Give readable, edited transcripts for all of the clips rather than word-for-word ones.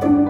Assalamualaikum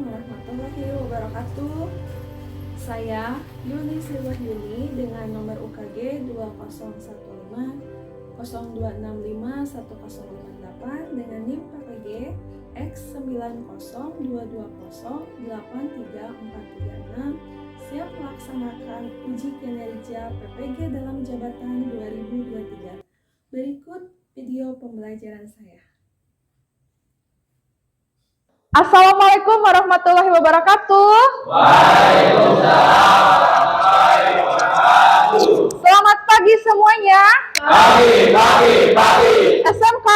warahmatullahi wabarakatuh. Saya Yuni Sirwahyuni dengan nomor UKG 201102651058 dengan NIM PPG X90220834336 siap melaksanakan uji kinerja PPG dalam jabatan 2023. Berikut video pembelajaran saya. Assalamualaikum warahmatullahi wabarakatuh. Waalaikumsalam. Selamat pagi semuanya. Pagi. SMK?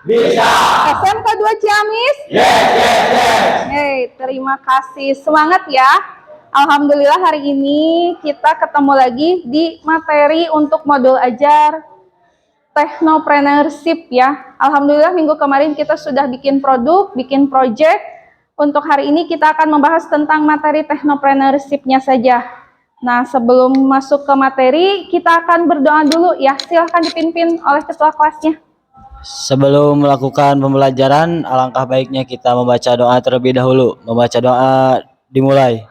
Bisa. SMK 2 Ciamis? Yes. Hey, terima kasih. Semangat ya. Alhamdulillah hari ini kita ketemu lagi di materi untuk modul ajar Technopreneurship ya. Alhamdulillah minggu kemarin kita sudah bikin produk, bikin project. Untuk hari ini kita akan membahas tentang materi Technopreneurship-nya saja. Nah, sebelum masuk ke materi, kita akan berdoa dulu ya. Silahkan dipimpin oleh ketua kelasnya. Sebelum melakukan pembelajaran, alangkah baiknya kita membaca doa terlebih dahulu. Membaca doa dimulai.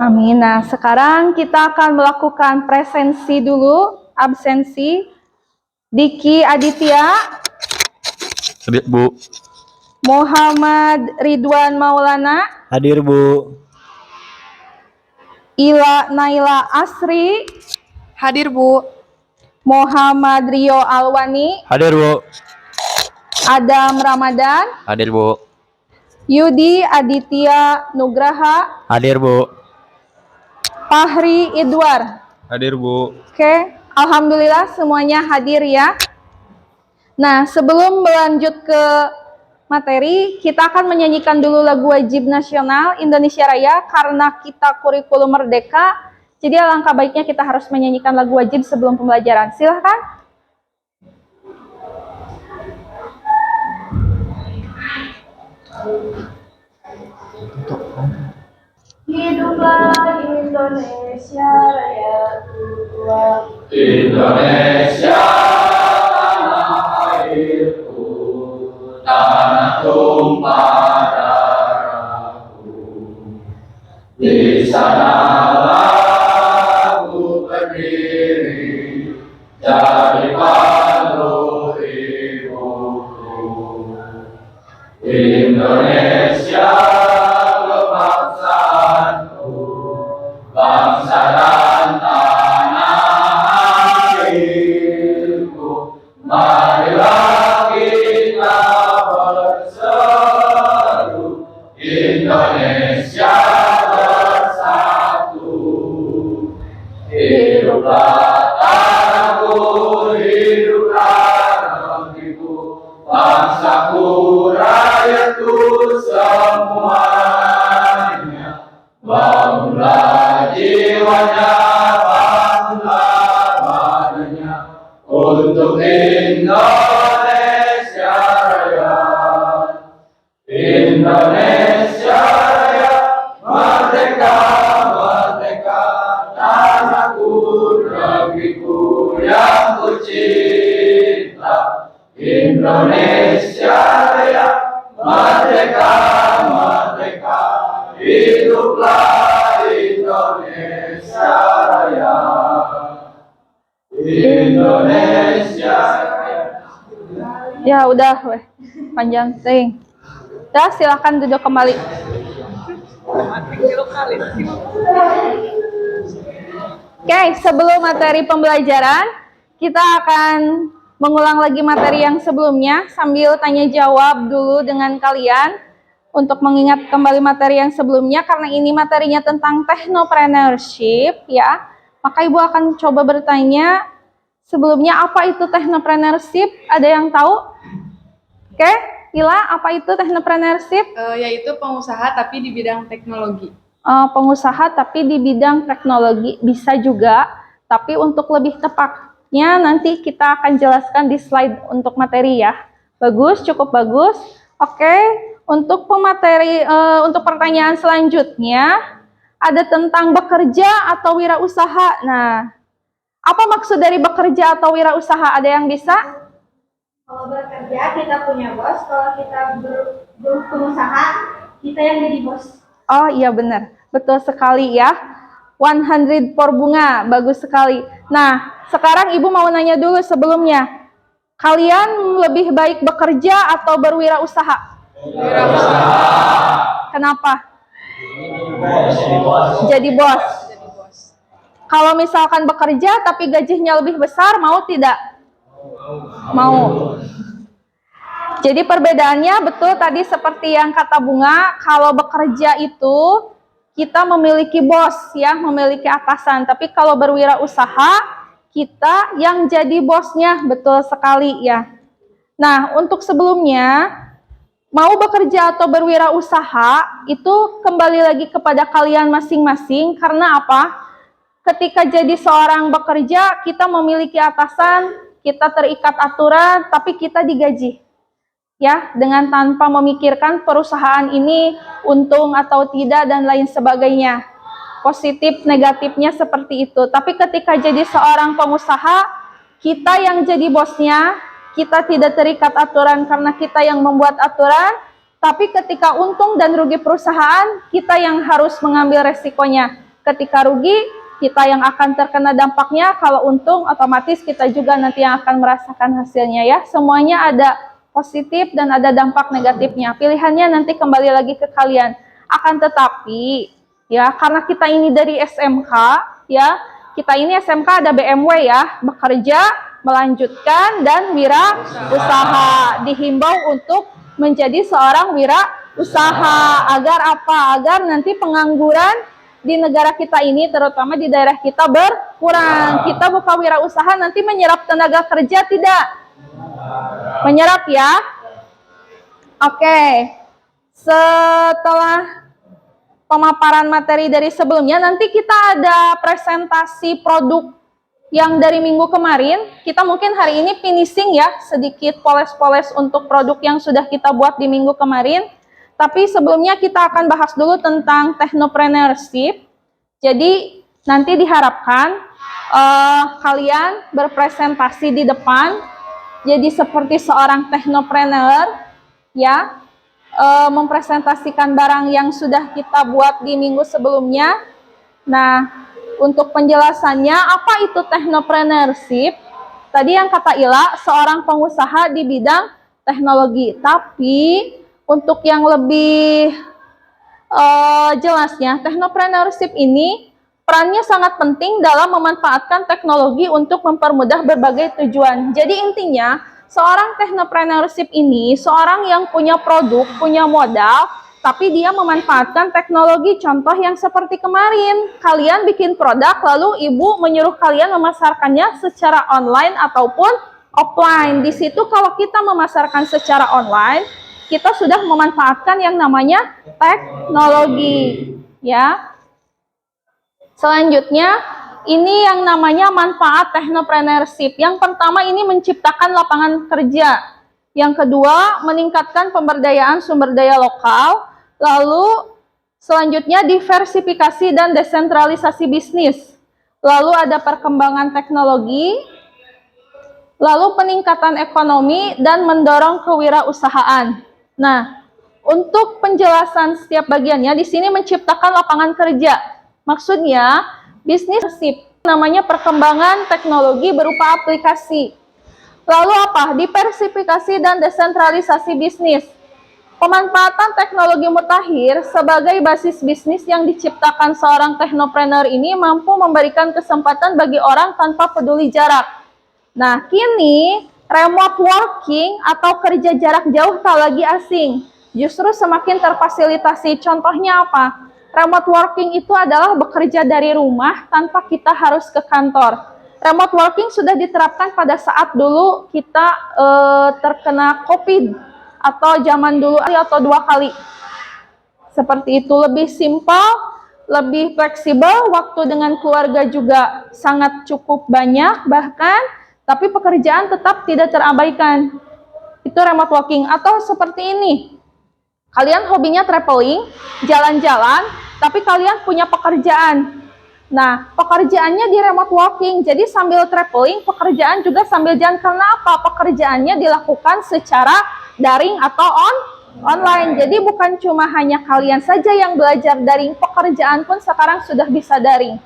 Amin. Nah, sekarang kita akan melakukan presensi dulu, absensi. Diki Aditya, Hadir, Bu. Muhammad Ridwan Maulana, Hadir, Bu. Ila Naila Asri, Hadir, Bu. Muhammad Rio Alwani, Hadir, Bu. Adam Ramadan, Hadir, Bu. Yudi Aditya Nugraha, Hadir, Bu. Fahri Idwar. Hadir, Bu. Oke, alhamdulillah semuanya hadir ya. Nah, sebelum melanjut ke materi, kita akan menyanyikan dulu lagu wajib nasional Indonesia Raya karena kita kurikulum merdeka. Jadi alangkah baiknya kita harus menyanyikan lagu wajib sebelum pembelajaran. Silahkan. Hiduplah Indonesia Raya tua. Indonesia tanah airku, tanah tumpah darahku. Di sanalah aku berdiri, jadi pandu ibuku. Indonesia kebangsaanku, bangsa dan tanah airku. Marilah kita berseru, Indonesia bersatu. bangsaku, rakyatku semuanya. Bangunlah jiwanya, bangunlah badannya, untuk Indonesia Raya. Indonesia Raya, merdeka, merdeka, tanahku, negeriku yang kucinta. Indonesia Raya, merdeka, merdeka, hiduplah Indonesia Raya. Indonesia Raya. Ya udah, weh. Panjang ting. Ya, silakan duduk kembali. Oke, sebelum materi pembelajaran, kita akan mengulang lagi materi yang sebelumnya sambil tanya jawab dulu dengan kalian untuk mengingat kembali materi yang sebelumnya karena ini materinya tentang technopreneurship ya. Maka Ibu akan coba bertanya sebelumnya apa itu technopreneurship? Ada yang tahu? Oke, Ila, apa itu technopreneurship? Yaitu pengusaha tapi di bidang teknologi. Pengusaha tapi di bidang teknologi bisa juga, tapi untuk lebih tepatnya nanti kita akan jelaskan di slide untuk materi ya. Bagus, cukup bagus. Oke, untuk pemateri, untuk pertanyaan selanjutnya ada tentang bekerja atau wirausaha. Nah, apa maksud dari bekerja atau wirausaha? Ada yang bisa? Kalau bekerja kita punya bos, kalau kita berusaha kita yang jadi bos. Oh iya benar, betul sekali ya. 100 for bunga, bagus sekali. Nah, sekarang Ibu mau nanya dulu sebelumnya. Kalian lebih baik bekerja atau berwirausaha? Kenapa? Jadi bos. Kalau misalkan bekerja tapi gajinya lebih besar, mau tidak? Mau. Jadi perbedaannya betul tadi seperti yang kata Bunga, kalau bekerja itu kita memiliki bos ya, memiliki atasan. Tapi kalau berwirausaha, kita yang jadi bosnya, betul sekali ya. Nah, untuk sebelumnya, mau bekerja atau berwirausaha, itu kembali lagi kepada kalian masing-masing. Karena apa? Ketika jadi seorang bekerja, kita memiliki atasan, kita terikat aturan, tapi kita digaji. Ya, dengan tanpa memikirkan perusahaan ini untung atau tidak dan lain sebagainya. Positif, negatifnya seperti itu. Tapi ketika jadi seorang pengusaha, kita yang jadi bosnya, kita tidak terikat aturan karena kita yang membuat aturan, tapi ketika untung dan rugi perusahaan, kita yang harus mengambil resikonya. Ketika rugi, kita yang akan terkena dampaknya, kalau untung otomatis kita juga nanti yang akan merasakan hasilnya ya. Semuanya ada positif dan ada dampak negatifnya. Pilihannya nanti kembali lagi ke kalian. Akan tetapi ya, karena kita ini dari SMK ya, kita ini SMK ada BMW ya, bekerja, melanjutkan dan wirausaha. Dihimbau untuk menjadi seorang wirausaha agar apa? Agar nanti pengangguran di negara kita ini, terutama di daerah kita berkurang. Kita buka wirausaha nanti menyerap tenaga kerja tidak? Menyerap ya. Oke. Setelah pemaparan materi dari sebelumnya, nanti kita ada presentasi produk yang dari minggu kemarin. Kita mungkin hari ini finishing ya, sedikit poles-poles untuk produk yang sudah kita buat di minggu kemarin. Tapi sebelumnya kita akan bahas dulu tentang technopreneurship. Jadi nanti diharapkan kalian berpresentasi di depan. Jadi seperti seorang technopreneur ya, mempresentasikan barang yang sudah kita buat di minggu sebelumnya. Nah, untuk penjelasannya apa itu technopreneurship? Tadi yang kata Ila, seorang pengusaha di bidang teknologi. Tapi untuk yang lebih jelasnya, technopreneurship ini perannya sangat penting dalam memanfaatkan teknologi untuk mempermudah berbagai tujuan. Jadi intinya, seorang technopreneurship ini seorang yang punya produk, punya modal, tapi dia memanfaatkan teknologi. Contoh yang seperti kemarin, kalian bikin produk, lalu ibu menyuruh kalian memasarkannya secara online ataupun offline. Di situ kalau kita memasarkan secara online, kita sudah memanfaatkan yang namanya teknologi, ya. Selanjutnya, ini yang namanya manfaat technopreneurship. Yang pertama ini menciptakan lapangan kerja. Yang kedua, meningkatkan pemberdayaan sumber daya lokal. Lalu selanjutnya diversifikasi dan desentralisasi bisnis. Lalu ada perkembangan teknologi. Lalu peningkatan ekonomi dan mendorong kewirausahaan. Nah, untuk penjelasan setiap bagiannya di sini menciptakan lapangan kerja. Maksudnya, bisnis namanya perkembangan teknologi berupa aplikasi. Lalu apa? Diversifikasi dan desentralisasi bisnis. Pemanfaatan teknologi mutakhir sebagai basis bisnis yang diciptakan seorang teknopreneur ini mampu memberikan kesempatan bagi orang tanpa peduli jarak. Nah, kini remote working atau kerja jarak jauh tak lagi asing. Justru semakin terfasilitasi. Contohnya apa? Remote working itu adalah bekerja dari rumah tanpa kita harus ke kantor. Remote working sudah diterapkan pada saat dulu kita terkena COVID atau zaman dulu atau 2 kali. Seperti itu, lebih simpel, lebih fleksibel, waktu dengan keluarga juga sangat cukup banyak bahkan, tapi pekerjaan tetap tidak terabaikan. Itu remote working. Atau seperti ini. Kalian hobinya traveling, jalan-jalan, tapi kalian punya pekerjaan. Nah, pekerjaannya di remote working, jadi sambil traveling, pekerjaan juga sambil jalan. Karena apa? Pekerjaannya dilakukan secara daring atau online. Jadi bukan cuma hanya kalian saja yang belajar daring, pekerjaan pun sekarang sudah bisa daring.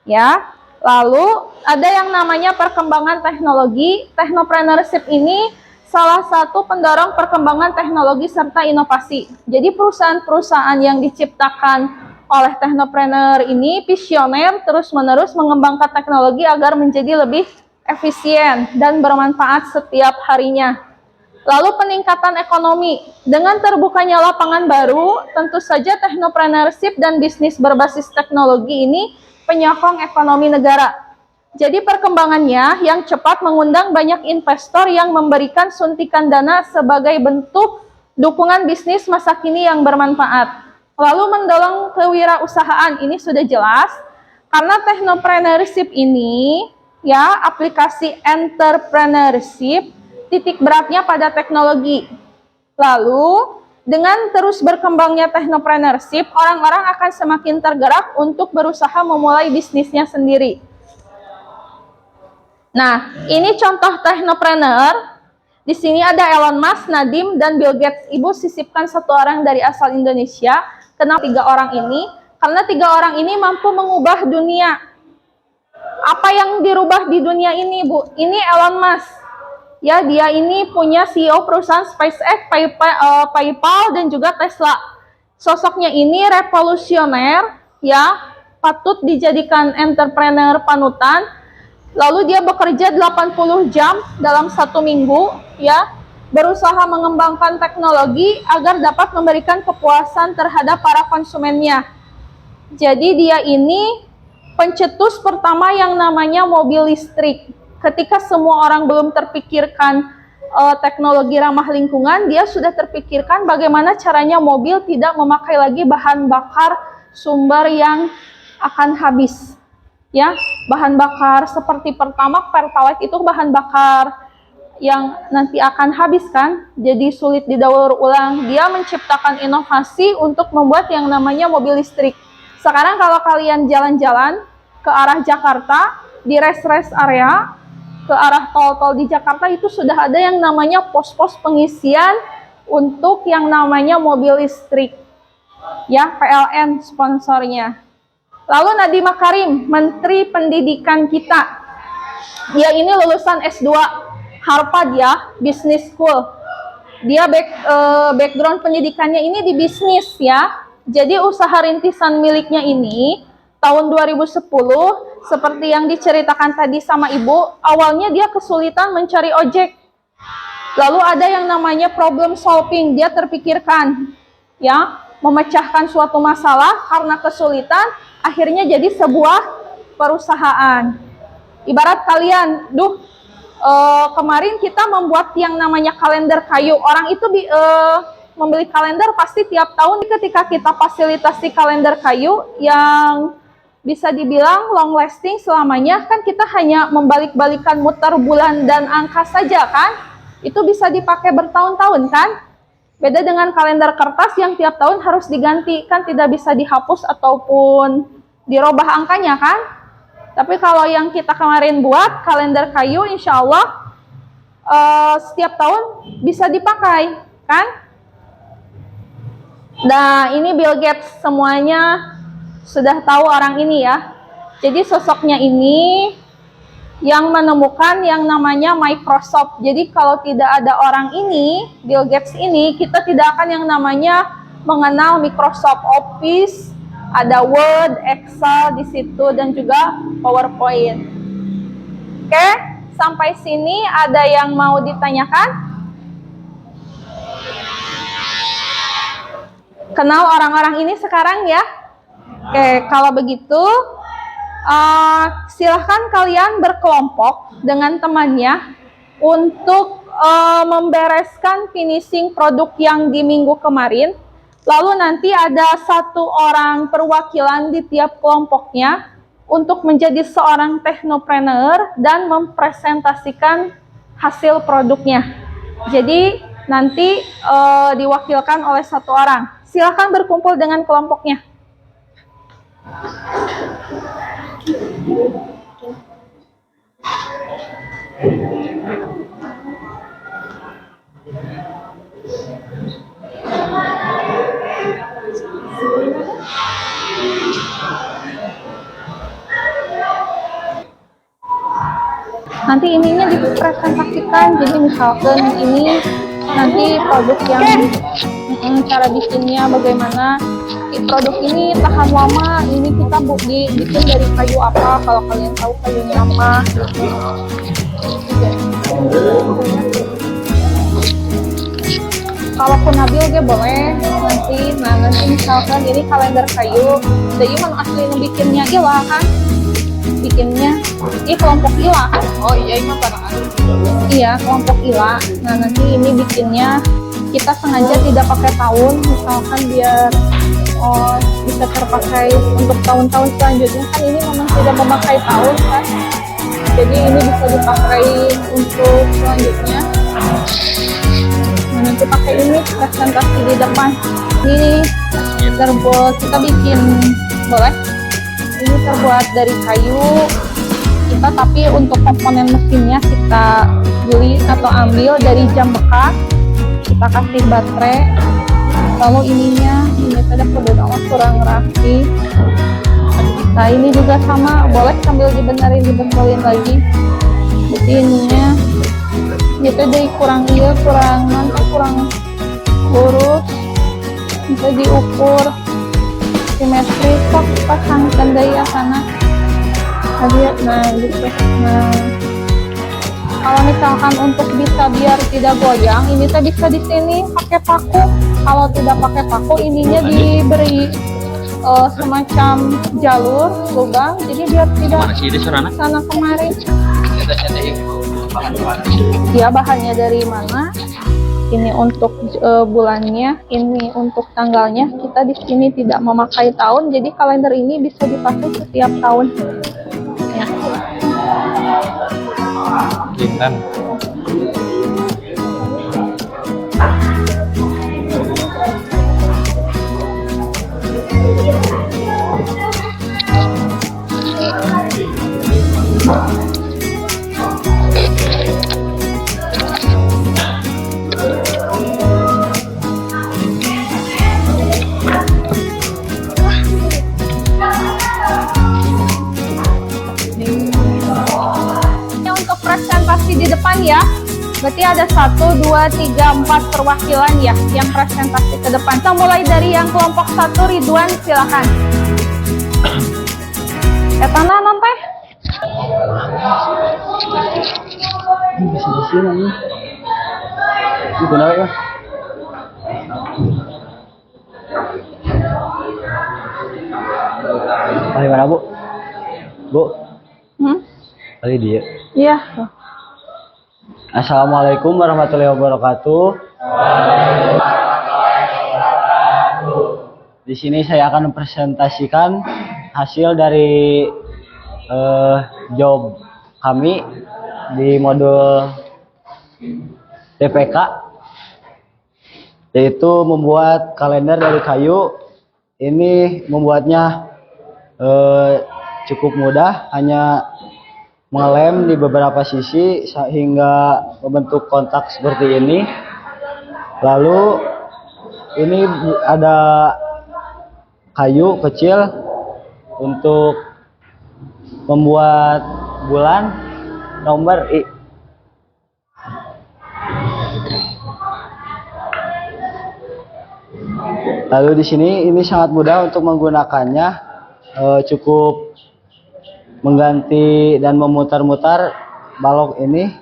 Ya, lalu ada yang namanya perkembangan teknologi. Technopreneurship ini salah satu pendorong perkembangan teknologi serta inovasi. Jadi perusahaan-perusahaan yang diciptakan oleh teknopreneur ini visioner terus-menerus mengembangkan teknologi agar menjadi lebih efisien dan bermanfaat setiap harinya. Lalu peningkatan ekonomi. Dengan terbukanya lapangan baru, tentu saja technopreneurship dan bisnis berbasis teknologi ini penyokong ekonomi negara. Jadi perkembangannya yang cepat mengundang banyak investor yang memberikan suntikan dana sebagai bentuk dukungan bisnis masa kini yang bermanfaat. Lalu mendorong kewirausahaan, ini sudah jelas. Karena technopreneurship ini, ya, aplikasi entrepreneurship, titik beratnya pada teknologi. Lalu, dengan terus berkembangnya technopreneurship, orang-orang akan semakin tergerak untuk berusaha memulai bisnisnya sendiri. Nah, ini contoh teknopreneur. Di sini ada Elon Musk, Nadiem, dan Bill Gates. Ibu sisipkan 1 orang dari asal Indonesia. Kenapa 3 orang ini? Karena 3 orang ini mampu mengubah dunia. Apa yang dirubah di dunia ini, Bu? Ini Elon Musk. Ya, dia ini punya CEO perusahaan SpaceX, PayPal, dan juga Tesla. Sosoknya ini revolusioner, ya, patut dijadikan entrepreneur panutan. Lalu dia bekerja 80 jam dalam 1 minggu, ya, berusaha mengembangkan teknologi agar dapat memberikan kepuasan terhadap para konsumennya. Jadi dia ini pencetus pertama yang namanya mobil listrik. Ketika semua orang belum terpikirkan teknologi ramah lingkungan, dia sudah terpikirkan bagaimana caranya mobil tidak memakai lagi bahan bakar sumber yang akan habis. Ya, bahan bakar seperti Pertamax, Pertalite itu bahan bakar yang nanti akan habis kan, jadi sulit didaur ulang. Dia menciptakan inovasi untuk membuat yang namanya mobil listrik. Sekarang kalau kalian jalan-jalan ke arah Jakarta, di rest area, ke arah tol-tol di Jakarta itu sudah ada yang namanya pos-pos pengisian untuk yang namanya mobil listrik. Ya, PLN sponsornya. Lalu Nadiem Makarim, Menteri Pendidikan kita. Dia ini lulusan S2 Harvard ya, Business School. Dia background pendidikannya ini di bisnis ya. Jadi usaha rintisan miliknya ini tahun 2010 seperti yang diceritakan tadi sama Ibu, awalnya dia kesulitan mencari ojek. Lalu ada yang namanya problem solving, dia terpikirkan ya, memecahkan suatu masalah karena kesulitan, akhirnya jadi sebuah perusahaan. Ibarat kalian, kemarin kita membuat yang namanya kalender kayu. Orang itu membeli kalender pasti tiap tahun. Ketika kita fasilitasi kalender kayu yang bisa dibilang long lasting selamanya, kan kita hanya membalik-balikan muter bulan dan angka saja kan, itu bisa dipakai bertahun-tahun kan. Beda dengan kalender kertas yang tiap tahun harus diganti, kan tidak bisa dihapus ataupun dirubah angkanya kan. Tapi kalau yang kita kemarin buat kalender kayu, insya Allah setiap tahun bisa dipakai kan. Nah, ini Bill Gates, semuanya sudah tahu orang ini ya. Jadi sosoknya ini yang menemukan yang namanya Microsoft. Jadi kalau tidak ada orang ini, Bill Gates ini, kita tidak akan yang namanya mengenal Microsoft Office, ada Word, Excel di situ dan juga PowerPoint. Oke, sampai sini ada yang mau ditanyakan? Kenal orang-orang ini sekarang ya? Oke, kalau begitu silahkan kalian berkelompok dengan temannya untuk membereskan finishing produk yang di minggu kemarin. Lalu nanti ada satu orang perwakilan di tiap kelompoknya untuk menjadi seorang teknopreneur dan mempresentasikan hasil produknya. Jadi nanti diwakilkan oleh satu orang. Silakan berkumpul dengan kelompoknya. Nanti ininya dipresentasikan, jadi misalkan ini nanti produk yang cara bikinnya bagaimana. Produk ini tahan lama, ini kita bikin dari kayu apa, kalau kalian tahu kayunya apa. Kalaupun Nabil dia boleh nanti misalkan ini kalender kayu, jadi kan asli bikinnya Ila kan, bikinnya ini kelompok Ila kan. Oh iya, ini barang. Iya, kelompok Ila. Nah, nanti ini bikinnya kita sengaja tidak pakai tahun, misalkan biar bisa terpakai untuk tahun-tahun selanjutnya. Kan ini memang tidak memakai tahun kan, jadi ini bisa dipakai untuk selanjutnya. Nah, nanti pakai ini presentasi di depan. Ini terbuat, kita bikin, boleh, ini terbuat dari kayu kita, tapi untuk komponen mesinnya kita beli atau ambil dari jam bekas, kita kasih baterai. Lalu ininya ada kedua kurang rapi. Nah, ini juga sama, boleh sambil dibetulin lagi. Jadi ininya itu dari kurang lurus, bisa diukur simetris, kok pasangkan dari sana. Nah gitu. Nah, kalau misalkan untuk bisa biar tidak goyang, ini tuh bisa di sini pakai paku. Kalau tidak pakai paku, ininya diberi semacam jalur lubang, jadi biar tidak sana kemari. Ya, bahannya dari mana? Ini untuk bulannya, ini untuk tanggalnya. Kita di sini tidak memakai tahun, jadi kalender ini bisa dipakai setiap tahun. Ya. Jintan. Di depan ya, berarti ada 1, 2, 3, 4 perwakilan ya yang presentasi ke depan. Kita mulai dari yang kelompok 1, Ridwan, silakan. Etana nonton. Bisa di sini nih. Ini benar ya? Kali mana Bu? Bu? Kali dia. Iya. Assalamualaikum warahmatullahi wabarakatuh. Di sini saya akan mempresentasikan hasil dari job kami di modul TPK, yaitu membuat kalender dari kayu. Ini membuatnya cukup mudah, hanya mengelem di beberapa sisi sehingga membentuk kontak seperti ini. Lalu ini ada kayu kecil untuk membuat bulan nomor I. Lalu di sini ini sangat mudah untuk menggunakannya, cukup mengganti dan memutar-mutar balok ini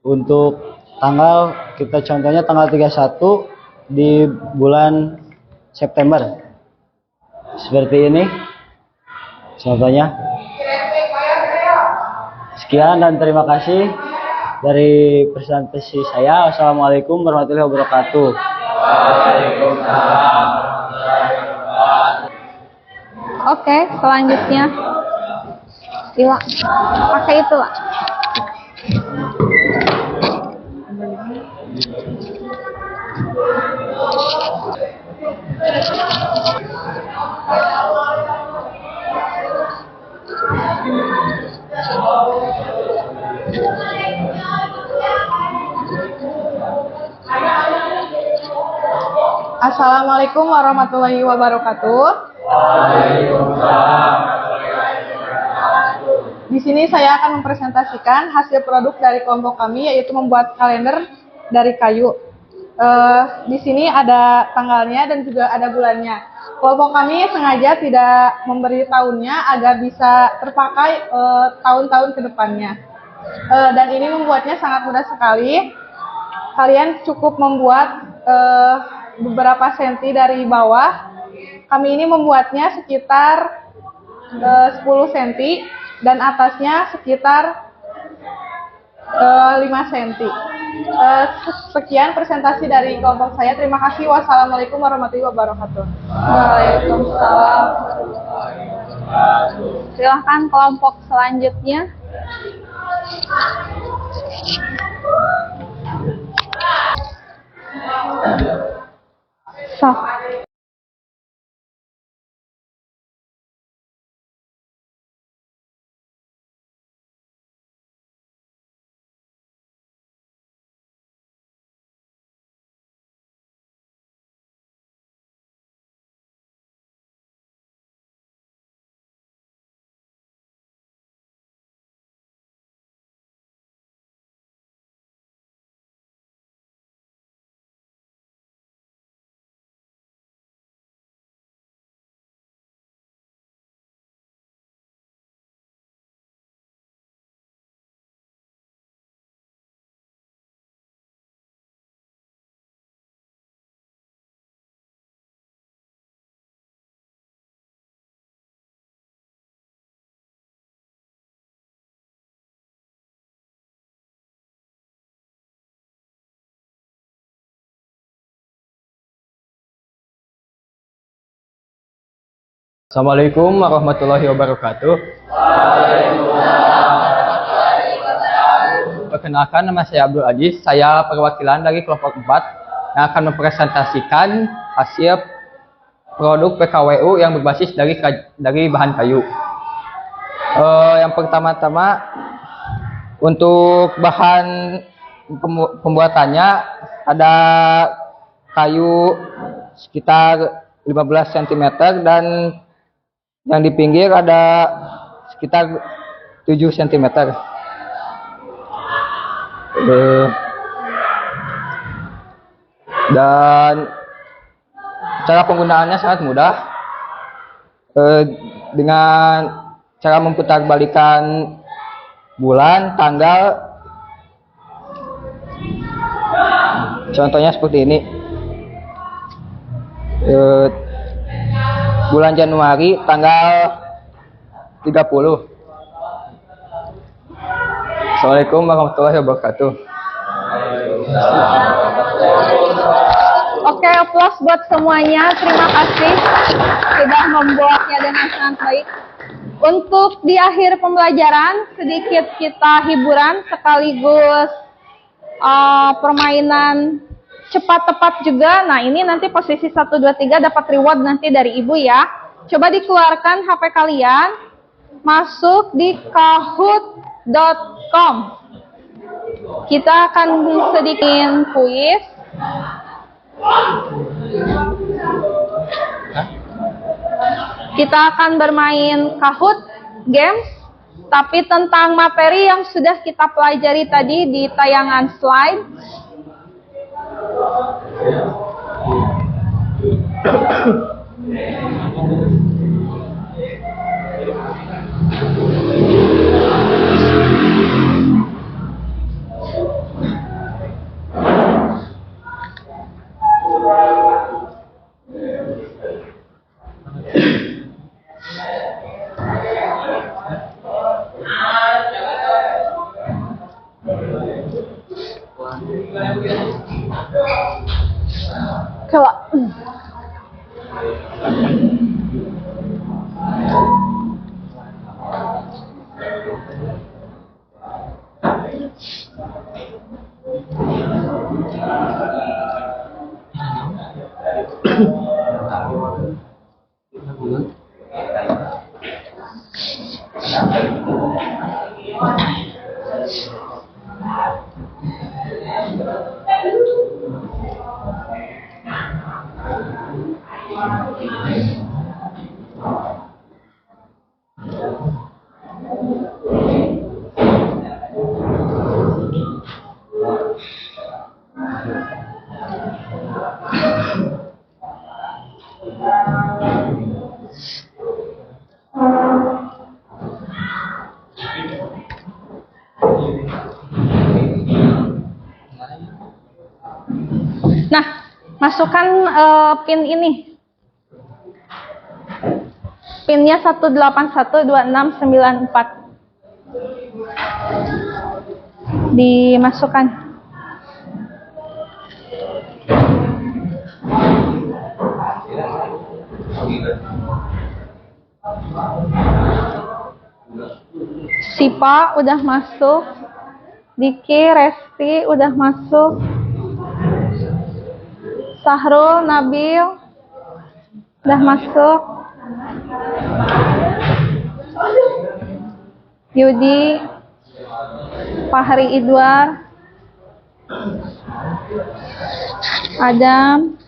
untuk tanggal, kita contohnya tanggal 31 di bulan September. Seperti ini contohnya. Sekian dan terima kasih dari presentasi saya. Wassalamualaikum warahmatullahi wabarakatuh. Waalaikumsalam. Oke, selanjutnya Ila, pakai itu lah. Assalamualaikum warahmatullahi wabarakatuh. Di sini saya akan mempresentasikan hasil produk dari kelompok kami, yaitu membuat kalender dari kayu. Di sini ada tanggalnya dan juga ada bulannya. Kelompok kami sengaja tidak memberi tahunnya agar bisa terpakai tahun-tahun ke depannya. Dan ini membuatnya sangat mudah sekali. Kalian cukup membuat beberapa senti dari bawah. Kami ini membuatnya sekitar 10 senti dan atasnya sekitar 5 cm. Sekian presentasi dari kelompok saya. Terima kasih. Wassalamualaikum warahmatullahi wabarakatuh. Waalaikumsalam. Silahkan kelompok selanjutnya. So. Assalamualaikum warahmatullahi wabarakatuh. Perkenalkan, nama saya Abdul Aziz. Saya perwakilan dari kelompok 4 yang akan mempresentasikan hasil produk PKWU yang berbasis dari bahan kayu. Yang pertama-tama, untuk bahan pembuatannya ada kayu sekitar 15 cm dan yang di pinggir ada sekitar 7 cm. Dan cara penggunaannya sangat mudah. Dengan cara memutarbalikan bulan, tanggal, contohnya seperti ini. Bulan Januari tanggal 30. Assalamualaikum warahmatullahi wabarakatuh. Oke, aplaus buat semuanya. Terima kasih sudah membuatnya dengan sangat baik. Untuk di akhir pembelajaran, sedikit kita hiburan sekaligus permainan cepat tepat juga. Nah, ini nanti posisi 1, 2, 3 dapat reward nanti dari ibu ya. Coba dikeluarkan HP kalian, masuk di kahoot.com. Kita akan sedikit kuis. Kita akan bermain Kahoot Games, tapi tentang materi yang sudah kita pelajari tadi di tayangan slide. Coba. Nah, masukkan pin ini. Pinnya 1812694. Dimasukkan. Sipa udah masuk. Diki, Resti udah masuk. Sahrul, Nabil udah masuk. Yudi, Fahri Idwar, Adam.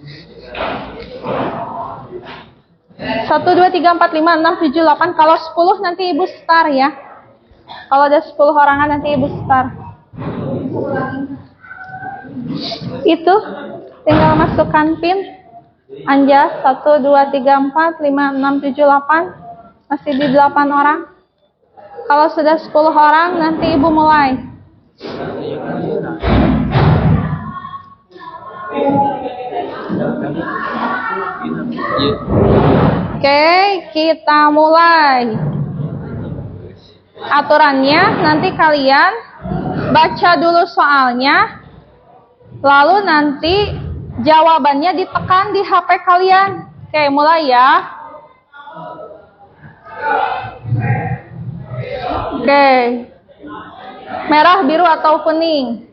1, 2, 3, 4, 5, 6, 7, 8. Kalau 10 nanti ibu start ya. Kalau ada 10 orangan nanti ibu start. Itu tinggal masukkan pin. Anjas 1, 2, 3, 4, 5, 6, 7, 8. Masih di 8 orang. Kalau sudah 10 orang nanti ibu mulai. Oke, kita mulai. Aturannya nanti kalian baca dulu soalnya, lalu nanti jawabannya ditekan di HP kalian. Oke, mulai ya. Oke. Merah, biru, atau kuning?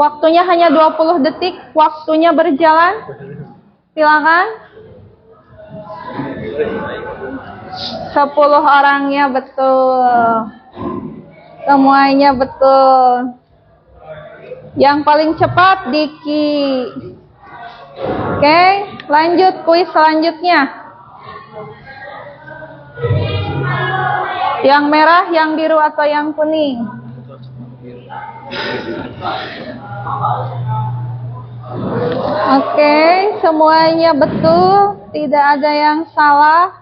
Waktunya hanya 20 detik. Waktunya berjalan. Silakan. 10 orangnya betul. Semuanya betul. Yang paling cepat Diki. Oke, lanjut kuis selanjutnya. Yang merah, yang biru, atau yang kuning? Oke, semuanya betul. Tidak ada yang salah.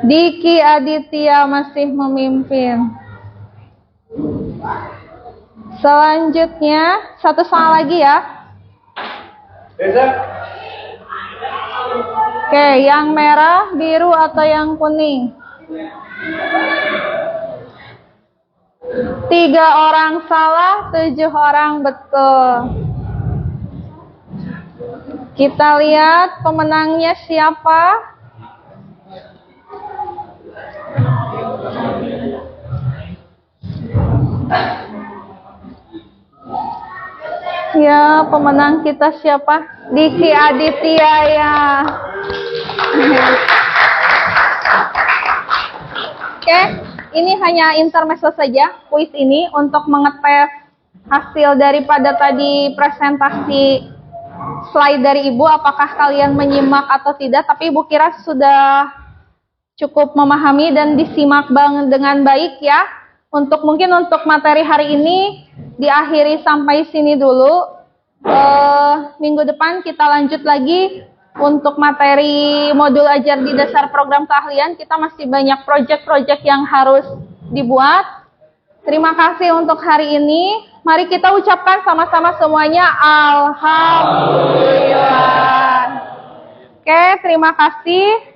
Diki Aditya masih memimpin. Selanjutnya, satu soal lagi ya. Oke, yang merah, biru, atau yang kuning? 3 orang salah, 7 orang betul. Kita lihat pemenangnya siapa. Ya, pemenang kita siapa? Diki Aditya ya. Oke, ini hanya intermezzo saja kuis ini untuk mengetes hasil daripada tadi presentasi slide dari Ibu, apakah kalian menyimak atau tidak, tapi Ibu kira sudah cukup memahami dan disimak dengan baik ya. Mungkin untuk materi hari ini diakhiri sampai sini dulu. Minggu depan kita lanjut lagi untuk materi modul ajar di dasar program keahlian. Kita masih banyak proyek-proyek yang harus dibuat. Terima kasih untuk hari ini. Mari kita ucapkan sama-sama semuanya Alhamdulillah. Oke, terima kasih.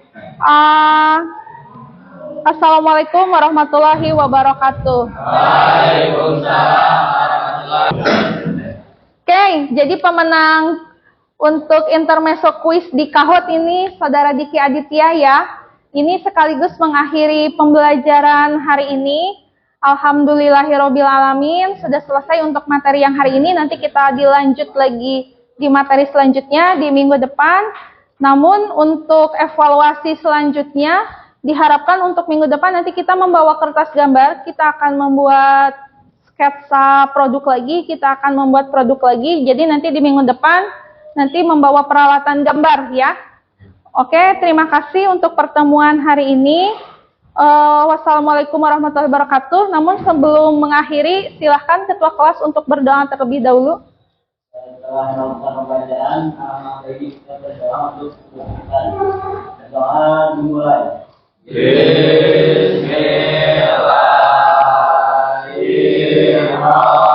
Assalamualaikum warahmatullahi wabarakatuh. Waalaikumsalam warahmatullahi wabarakatuh. Oke, jadi pemenang untuk intermezzo quiz di Kahut ini Saudara Diki Aditya ya. Ini sekaligus mengakhiri pembelajaran hari ini. Alhamdulillahirobbilalamin, sudah selesai untuk materi yang hari ini. Nanti kita dilanjut lagi di materi selanjutnya di minggu depan. Namun untuk evaluasi selanjutnya diharapkan untuk minggu depan nanti kita membawa kertas gambar, kita akan membuat sketsa produk lagi, kita akan membuat produk lagi. Jadi nanti di minggu depan nanti membawa peralatan gambar ya. Oke, terima kasih untuk pertemuan hari ini. Wassalamualaikum warahmatullahi wabarakatuh. Namun sebelum mengakhiri, silahkan ketua kelas untuk berdoa terlebih dahulu. Setelah melakukan pembelajaran, bagi kita berdoa untuk keberkatan. Doa dimulai. Bismillahirrahmanirrahim.